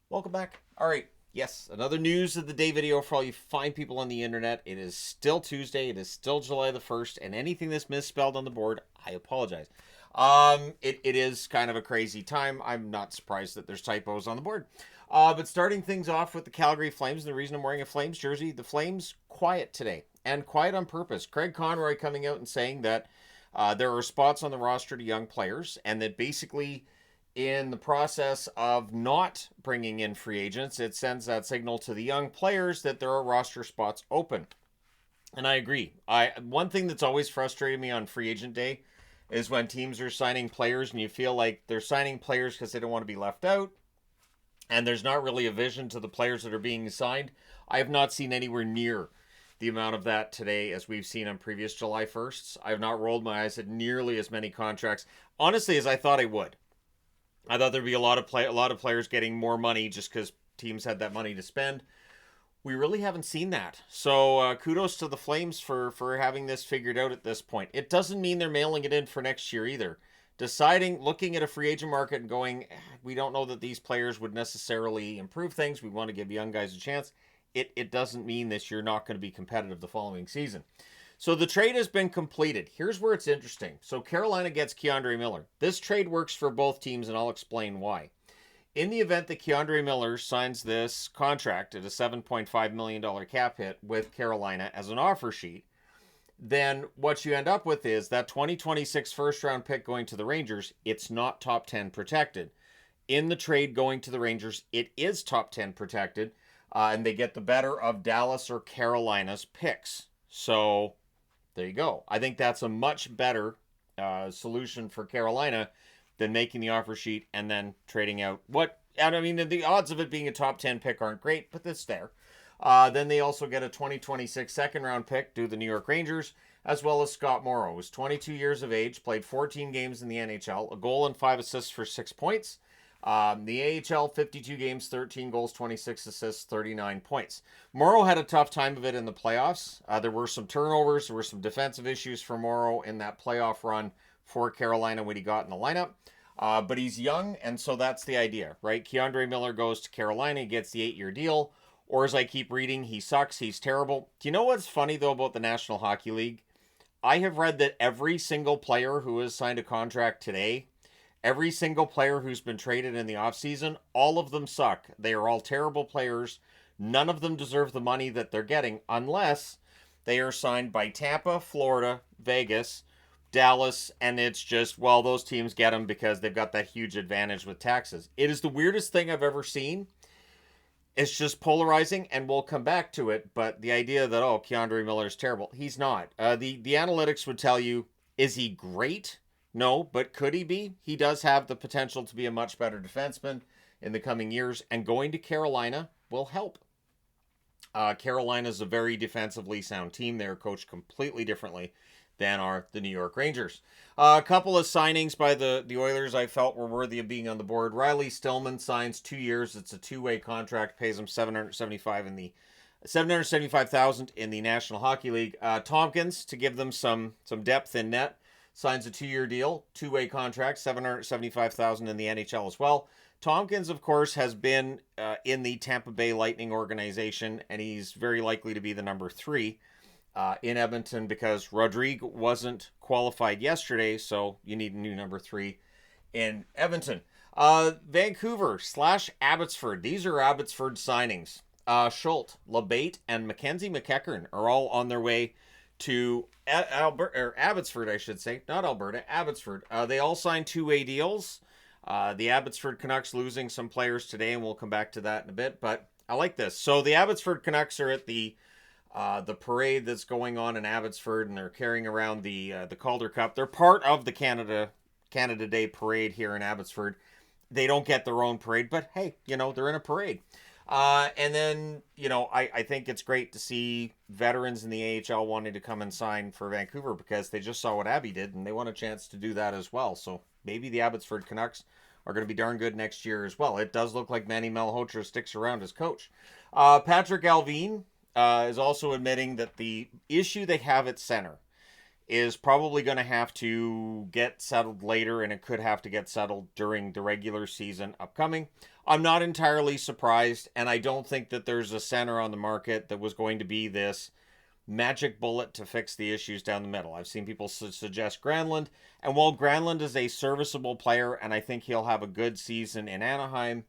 Welcome back. All right. Yes, another news of the day video for all you fine people on the internet. It is still Tuesday. It is still July the 1st. And anything that's misspelled on the board, I apologize. It is kind of a crazy time. I'm not surprised that there's typos on the board. But starting things off with the Calgary Flames, and the reason I'm wearing a Flames jersey, the Flames quiet today. And quiet on purpose. Craig Conroy coming out and saying that there are spots on the roster to young players, and that basically in the process of not bringing in free agents, it sends that signal to the young players that there are roster spots open. And I agree. One thing that's always frustrated me on free agent day is when teams are signing players and you feel like they're signing players because they don't want to be left out, and there's not really a vision to the players that are being signed. I have not seen anywhere near the amount of that today as we've seen on previous July 1sts. I have not rolled my eyes at nearly as many contracts, honestly, as I thought I would. I thought there'd be a lot of players getting more money just because teams had that money to spend. We really haven't seen that. So kudos to the Flames for having this figured out at this point. It doesn't mean they're mailing it in for next year either. Looking at a free agent market and going, we don't know that these players would necessarily improve things. We want to give young guys a chance. It doesn't mean this you're not going to be competitive the following season. So the trade has been completed. Here's where it's interesting. So Carolina gets Keandre Miller. This trade works for both teams, and I'll explain why. In the event that Keandre Miller signs this contract at a $7.5 million cap hit with Carolina as an offer sheet, then what you end up with is that 2026 first round pick going to the Rangers, it's not top 10 protected. In the trade going to the Rangers, it is top 10 protected, and they get the better of Dallas or Carolina's picks. So there you go. I think that's a much better solution for Carolina than making the offer sheet and then trading out what. And I mean, the odds of it being a top 10 pick aren't great, but it's there. Then they also get a 2026 second round pick due the New York Rangers, as well as Scott Morrow, who's 22 years of age, played 14 games in the NHL, a goal and 5 assists for 6 points. The AHL, 52 games, 13 goals, 26 assists, 39 points. Morrow had a tough time of it in the playoffs. There were some turnovers. There were some defensive issues for Morrow in that playoff run for Carolina when he got in the lineup. But he's young, and so that's the idea, right? Keandre Miller goes to Carolina, he gets the 8-year deal. Or as I keep reading, he sucks, he's terrible. Do you know what's funny, though, about the National Hockey League? I have read that every single player who has signed a contract today, every single player who's been traded in the offseason, all of them suck. They are all terrible players. None of them deserve the money that they're getting unless they are signed by Tampa, Florida, Vegas, Dallas, and it's just, well, those teams get them because they've got that huge advantage with taxes. It is the weirdest thing I've ever seen. It's just polarizing, and we'll come back to it. But the idea that, oh, Keandre Miller is terrible, he's not. The analytics would tell you, is he great? No, but could he be? He does have the potential to be a much better defenseman in the coming years, and going to Carolina will help. Carolina's a very defensively sound team. They're coached completely differently than are the New York Rangers. A couple of signings by the Oilers I felt were worthy of being on the board. Riley Stillman signs 2 years. It's a two-way contract, pays him $775,000 in the National Hockey League. Tompkins, to give them some depth in net, signs a 2-year deal, two-way contract, $775,000 in the NHL as well. Tompkins, of course, has been in the Tampa Bay Lightning organization, and he's very likely to be the number 3 in Edmonton because Rodrigue wasn't qualified yesterday, so you need a new number 3 in Edmonton. Vancouver / Abbotsford. These are Abbotsford signings. Schultz, Labate, and Mackenzie McEachern are all on their way to Abbotsford, I should say. Not Alberta, Abbotsford. They all signed two-way deals. The Abbotsford Canucks losing some players today, and we'll come back to that in a bit, but I like this. So the Abbotsford Canucks are at the parade that's going on in Abbotsford, and they're carrying around the Calder Cup. They're part of the Canada Day parade here in Abbotsford. They don't get their own parade, but hey, they're in a parade. And then, I think it's great to see veterans in the AHL wanting to come and sign for Vancouver because they just saw what Abby did, and they want a chance to do that as well. So maybe the Abbotsford Canucks are going to be darn good next year as well. It does look like Manny Malhotra sticks around as coach. Patrick Alvin is also admitting that the issue they have at center is probably going to have to get settled later, and it could have to get settled during the regular season upcoming. I'm not entirely surprised, and I don't think that there's a center on the market that was going to be this magic bullet to fix the issues down the middle. I've seen people suggest Granlund, and while Granlund is a serviceable player, and I think he'll have a good season in Anaheim,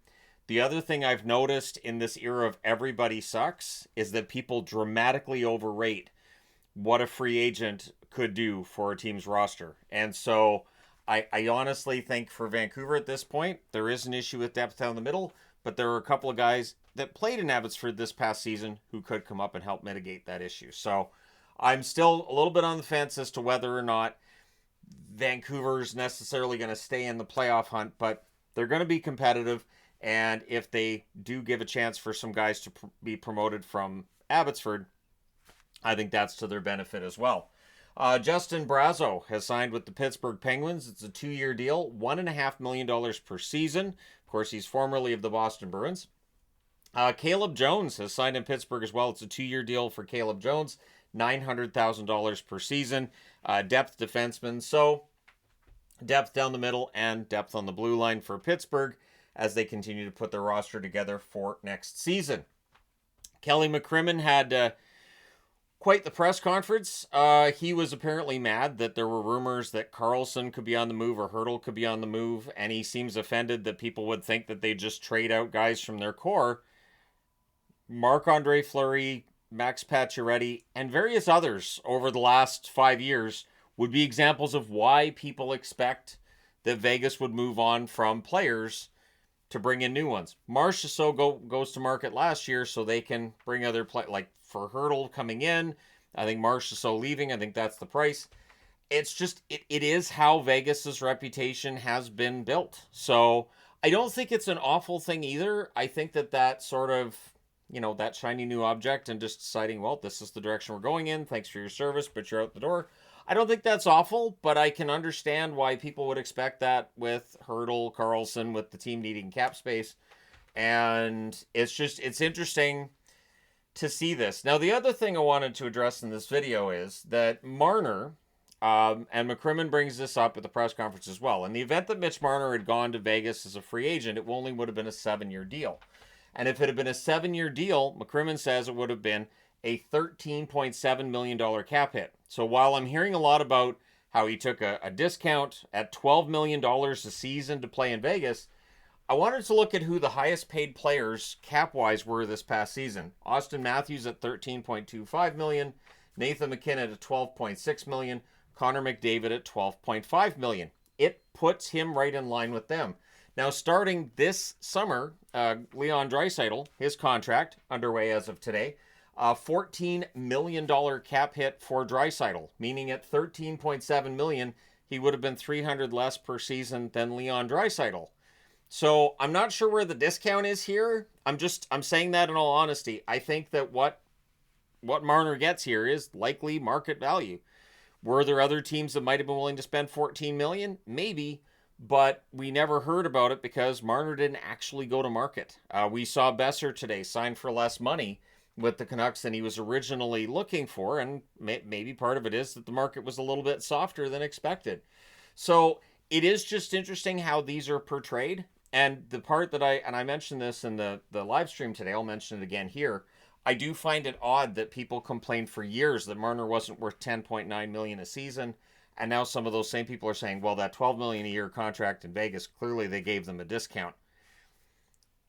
the other thing I've noticed in this era of everybody sucks is that people dramatically overrate what a free agent could do for a team's roster. And so I honestly think for Vancouver at this point, there is an issue with depth down the middle, but there are a couple of guys that played in Abbotsford this past season who could come up and help mitigate that issue. So I'm still a little bit on the fence as to whether or not Vancouver's necessarily going to stay in the playoff hunt, but they're going to be competitive. And if they do give a chance for some guys to be promoted from Abbotsford, I think that's to their benefit as well. Justin Brazeau has signed with the Pittsburgh Penguins. It's a 2-year deal, $1.5 million per season. Of course, he's formerly of the Boston Bruins. Caleb Jones has signed in Pittsburgh as well. It's a 2-year deal for Caleb Jones, $900,000 per season. Depth defenseman, so depth down the middle and depth on the blue line for Pittsburgh as they continue to put their roster together for next season. Kelly McCrimmon had quite the press conference. He was apparently mad that there were rumors that Karlsson could be on the move or Hertl could be on the move, and he seems offended that people would think that they just trade out guys from their core. Marc-Andre Fleury, Max Pacioretty, and various others over the last 5 years would be examples of why people expect that Vegas would move on from players to bring in new ones. Marchessault goes to market last year so they can bring other players, like for Hertl coming in. I think Marchessault leaving, I think that's the price. It's just, it is how Vegas's reputation has been built. So I don't think it's an awful thing either. I think that sort of, that shiny new object and just deciding, well, this is the direction we're going in. Thanks for your service, but you're out the door. I don't think that's awful, but I can understand why people would expect that with Hertl, Karlsson, with the team needing cap space. And it's interesting to see this. Now, the other thing I wanted to address in this video is that Marner, and McCrimmon brings this up at the press conference as well. In the event that Mitch Marner had gone to Vegas as a free agent, it only would have been a 7-year deal. And if it had been a 7-year deal, McCrimmon says it would have been a $13.7 million cap hit. So while I'm hearing a lot about how he took a discount at $12 million a season to play in Vegas, I wanted to look at who the highest paid players cap-wise were this past season. Austin Matthews at $13.25 million, Nathan McKinnon at $12.6 million, Connor McDavid at $12.5 million. It puts him right in line with them. Now, starting this summer, Leon Draisaitl, his contract underway as of today, $14 million cap hit for Draisaitl, meaning at $13.7 million, he would have been $300 less per season than Leon Draisaitl. So I'm not sure where the discount is here. I'm saying that in all honesty. I think that what Marner gets here is likely market value. Were there other teams that might have been willing to spend $14 million? Maybe, but we never heard about it because Marner didn't actually go to market. We saw Besser today sign for less money with the Canucks than he was originally looking for, and maybe part of it is that the market was a little bit softer than expected. So it is just interesting how these are portrayed. And the part that I mentioned this in the live stream today, I'll mention it again here. I do find it odd that people complained for years that Marner wasn't worth $10.9 million a season. And now some of those same people are saying, well, that $12 million a year contract in Vegas, clearly they gave them a discount.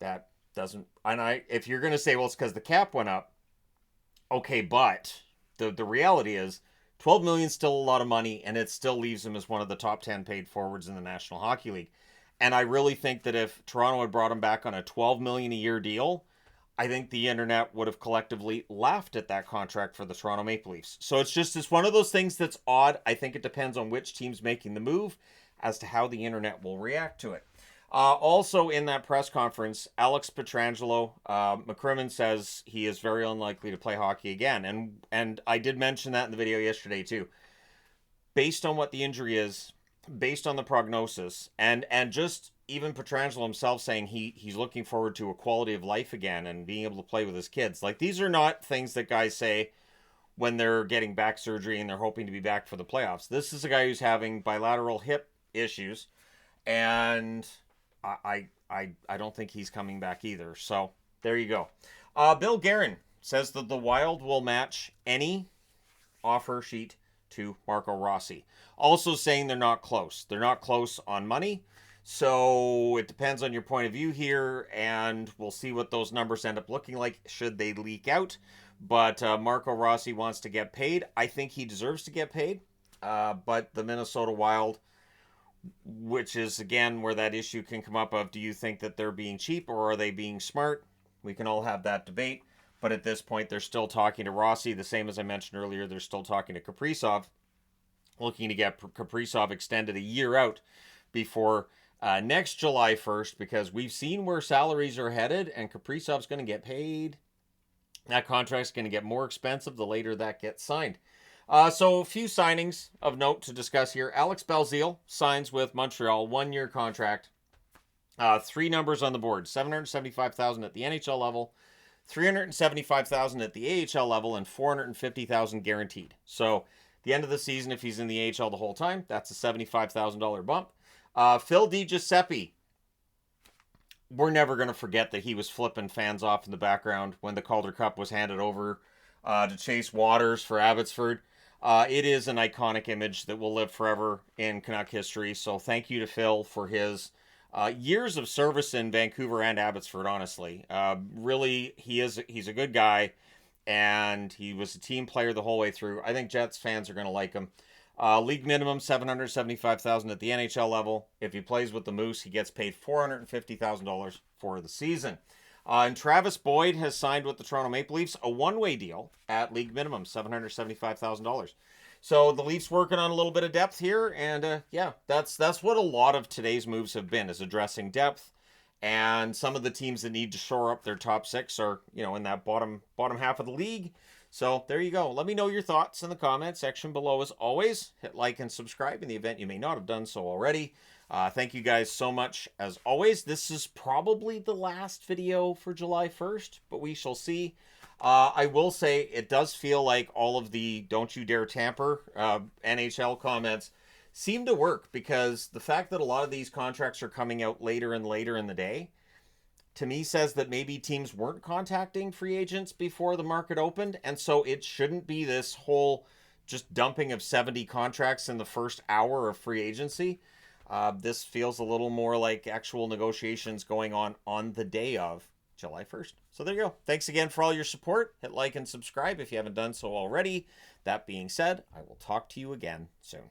That doesn't, and if you're going to say, well, it's because the cap went up. Okay, but the reality is $12 million is still a lot of money, and it still leaves him as one of the top 10 paid forwards in the National Hockey League. And I really think that if Toronto had brought him back on a $12 million a year deal, I think the internet would have collectively laughed at that contract for the Toronto Maple Leafs. So it's one of those things that's odd. I think it depends on which team's making the move as to how the internet will react to it. Also in that press conference, Alex Pietrangelo, McCrimmon says he is very unlikely to play hockey again. And I did mention that in the video yesterday too. Based on what the injury is, based on the prognosis, and just even Pietrangelo himself saying he's looking forward to a quality of life again and being able to play with his kids. Like, these are not things that guys say when they're getting back surgery and they're hoping to be back for the playoffs. This is a guy who's having bilateral hip issues, and I don't think he's coming back either. So there you go. Bill Guerin says that the Wild will match any offer sheet to Marco Rossi. Also saying they're not close. They're not close on money. So it depends on your point of view here, and we'll see what those numbers end up looking like should they leak out. But Marco Rossi wants to get paid. I think he deserves to get paid. But the Minnesota Wild, which is, again, where that issue can come up of, do you think that they're being cheap or are they being smart? We can all have that debate. But at this point, they're still talking to Rossi. The same as I mentioned earlier, they're still talking to Kaprizov, looking to get Kaprizov extended a year out before next July 1st, because we've seen where salaries are headed, and Kaprizov's going to get paid. That contract's going to get more expensive the later that gets signed. So a few signings of note to discuss here. Alex Belzile signs with Montreal, 1-year contract. 3 numbers on the board: $775,000 at the NHL level, $375,000 at the AHL level, and $450,000 guaranteed. So the end of the season, if he's in the AHL the whole time, that's a $75,000 bump. Phil DiGiuseppe, we're never going to forget that he was flipping fans off in the background when the Calder Cup was handed over to Chase Waters for Abbotsford. It is an iconic image that will live forever in Canuck history. So thank you to Phil for his years of service in Vancouver and Abbotsford, honestly. Really, he's a good guy, and he was a team player the whole way through. I think Jets fans are going to like him. League minimum $775,000 at the NHL level. If he plays with the Moose, he gets paid $450,000 for the season. And Travis Boyd has signed with the Toronto Maple Leafs a one-way deal at league minimum, $775,000. So the Leafs working on a little bit of depth here, and yeah, that's what a lot of today's moves have been, is addressing depth. And some of the teams that need to shore up their top 6 are, in that bottom half of the league. So there you go. Let me know your thoughts in the comments section below. As always, hit like and subscribe in the event you may not have done so already. Thank you guys so much. As always, this is probably the last video for July 1st, but we shall see. I will say it does feel like all of the "don't you dare tamper" NHL comments seem to work, because the fact that a lot of these contracts are coming out later and later in the day, to me, says that maybe teams weren't contacting free agents before the market opened, and so it shouldn't be this whole just dumping of 70 contracts in the first hour of free agency. This feels a little more like actual negotiations going on the day of July 1st. So there you go. Thanks again for all your support. Hit like and subscribe if you haven't done so already. That being said, I will talk to you again soon.